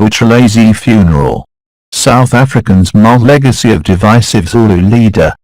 Buthelezi funeral. South Africa's Mull legacy of divisive Zulu leader.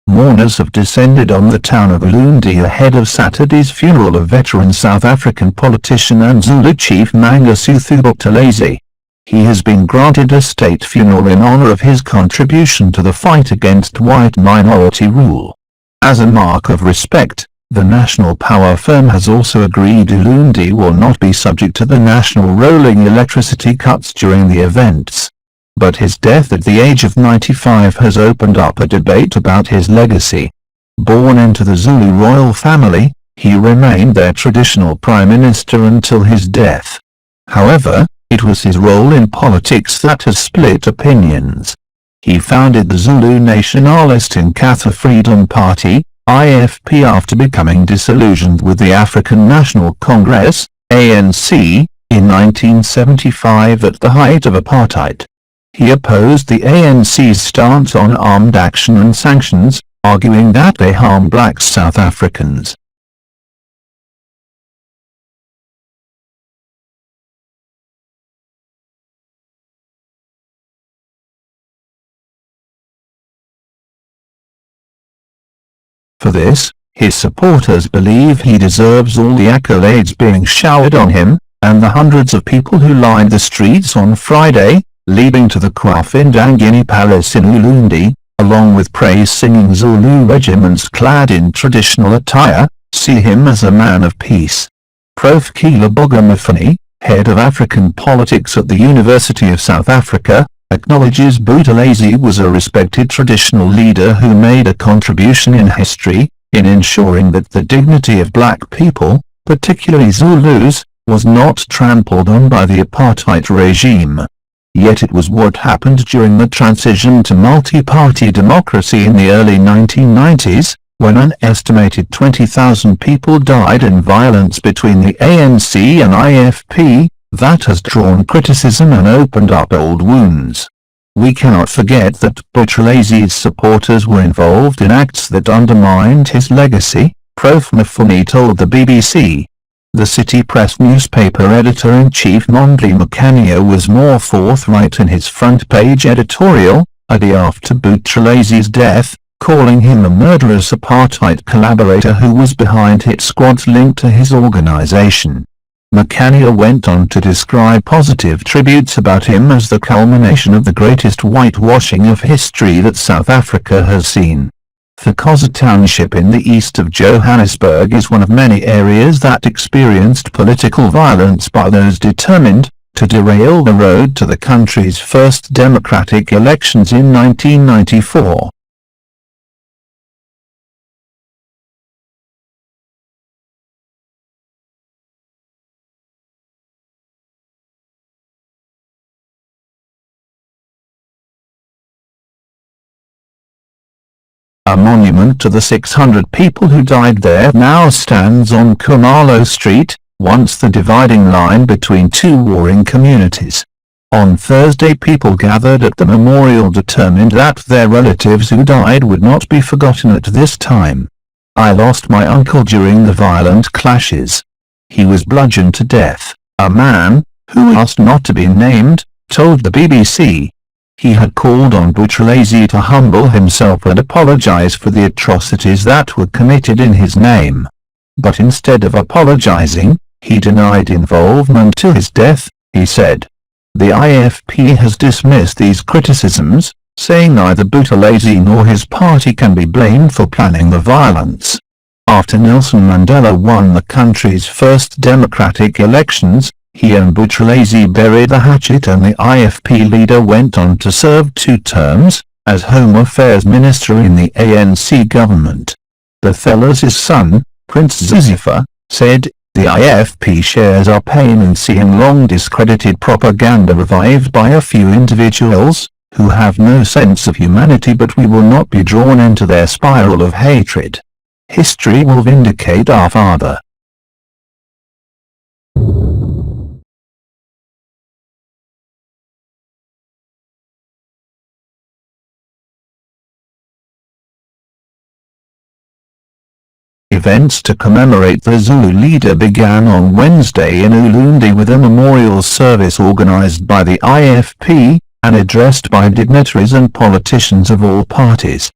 Mourners have descended on the town of Ulundi ahead of Saturday's funeral of veteran South African politician and Zulu chief Mangosuthu Buthelezi. He has been granted a state funeral in honor of his contribution to the fight against white minority rule. As a mark of respect, the national power firm has also agreed Ulundi will not be subject to the national rolling electricity cuts during the events. But his death at the age of 95 has opened up a debate about his legacy. Born into the Zulu royal family, he remained their traditional prime minister until his death. However, it was his role in politics that has split opinions. He founded the Zulu Nationalist Inkatha Freedom Party, IFP, after becoming disillusioned with the African National Congress, ANC, in 1975 at the height of apartheid. He opposed the ANC's stance on armed action and sanctions, arguing that they harm black South Africans. For this, his supporters believe he deserves all the accolades being showered on him, and the hundreds of people who lined the streets on Friday, leading to the Kwafindangeni Palace in Ulundi, along with praise-singing Zulu regiments clad in traditional attire, see him as a man of peace. Prof. Kilaboga Mufuni, head of African politics at the University of South Africa, acknowledges Buthelezi was a respected traditional leader who made a contribution in history, in ensuring that the dignity of black people, particularly Zulus, was not trampled on by the apartheid regime. Yet it was what happened during the transition to multi-party democracy in the early 1990s, when an estimated 20,000 people died in violence between the ANC and IFP, that has drawn criticism and opened up old wounds. We cannot forget that Buthelezi's supporters were involved in acts that undermined his legacy, Prof. Mufuni told the BBC. The City Press newspaper editor-in-chief Mondli Mukania was more forthright in his front-page editorial, a day after Buthelezi's death, calling him a murderous apartheid collaborator who was behind hit squads linked to his organization. Mukania went on to describe positive tributes about him as the culmination of the greatest whitewashing of history that South Africa has seen. Thokoza Township in the east of Johannesburg is one of many areas that experienced political violence by those determined to derail the road to the country's first democratic elections in 1994. A monument to the 600 people who died there now stands on Khumalo Street, once the dividing line between two warring communities. On Thursday, people gathered at the memorial determined that their relatives who died would not be forgotten at this time. I lost my uncle during the violent clashes. He was bludgeoned to death, a man, who asked not to be named, told the BBC. He had called on Buthelezi to humble himself and apologize for the atrocities that were committed in his name. But instead of apologizing, he denied involvement till his death, he said. The IFP has dismissed these criticisms, saying neither Buthelezi nor his party can be blamed for planning the violence. After Nelson Mandela won the country's first democratic elections, he and Buthelezi buried the hatchet and the IFP leader went on to serve 2 terms, as Home Affairs Minister in the ANC government. Buthelez's son, Prince Divisive, said, "The IFP shares our pain in seeing long discredited propaganda revived by a few individuals, who have no sense of humanity, but we will not be drawn into their spiral of hatred. History will vindicate our father." events to commemorate the Zulu leader began on Wednesday in Ulundi with a memorial service organized by the IFP, and addressed by dignitaries and politicians of all parties.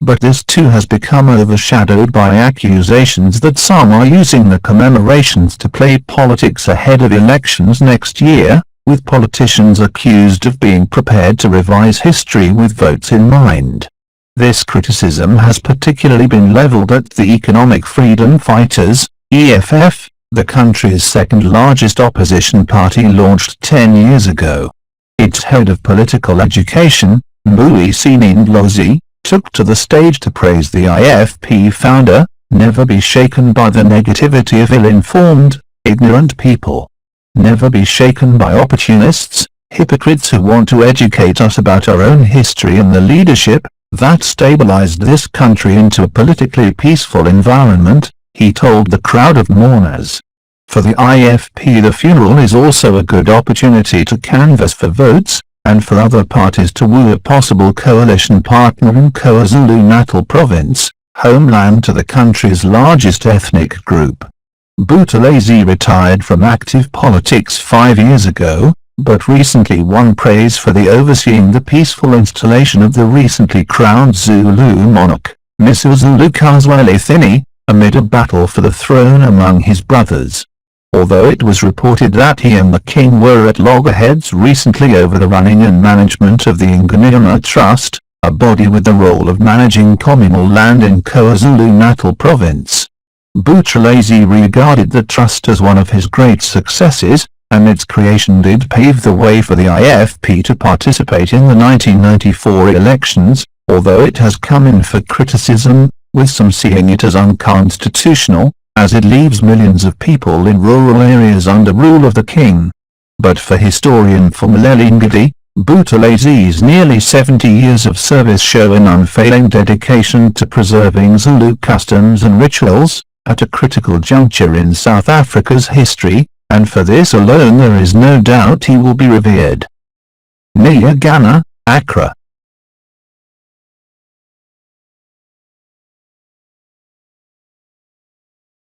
But this too has become overshadowed by accusations that some are using the commemorations to play politics ahead of elections next year, with politicians accused of being prepared to revise history with votes in mind. This criticism has particularly been leveled at the Economic Freedom Fighters, EFF, the country's second-largest opposition party launched 10 years ago. Its head of political education, Mull, took to the stage to praise the IFP founder, "Never be shaken by the negativity of ill-informed, ignorant people. Never be shaken by opportunists, hypocrites who want to educate us about our own history and the leadership that stabilized this country into a politically peaceful environment," he told the crowd of mourners. For the IFP, the funeral is also a good opportunity to canvass for votes, and for other parties to woo a possible coalition partner in KwaZulu-Natal province, homeland to the country's largest ethnic group. Buthelezi retired from active politics 5 years ago, but recently won praise for overseeing the peaceful installation of the recently crowned Zulu monarch, Buthelezi, amid a battle for the throne among his brothers. Although it was reported that he and the king were at loggerheads recently over the running and management of the Ngoniama Trust, a body with the role of managing communal land in KwaZulu-Natal province. Buthelezi regarded the trust as one of his great successes, and its creation did pave the way for the IFP to participate in the 1994 elections, although it has come in for criticism, with some seeing it as unconstitutional, as it leaves millions of people in rural areas under rule of the king. But for historian Mull, Buthelezi's nearly 70 years of service show an unfailing dedication to preserving Zulu customs and rituals, at a critical juncture in South Africa's history, and for this alone there is no doubt he will be revered. Nia Ghana, Accra.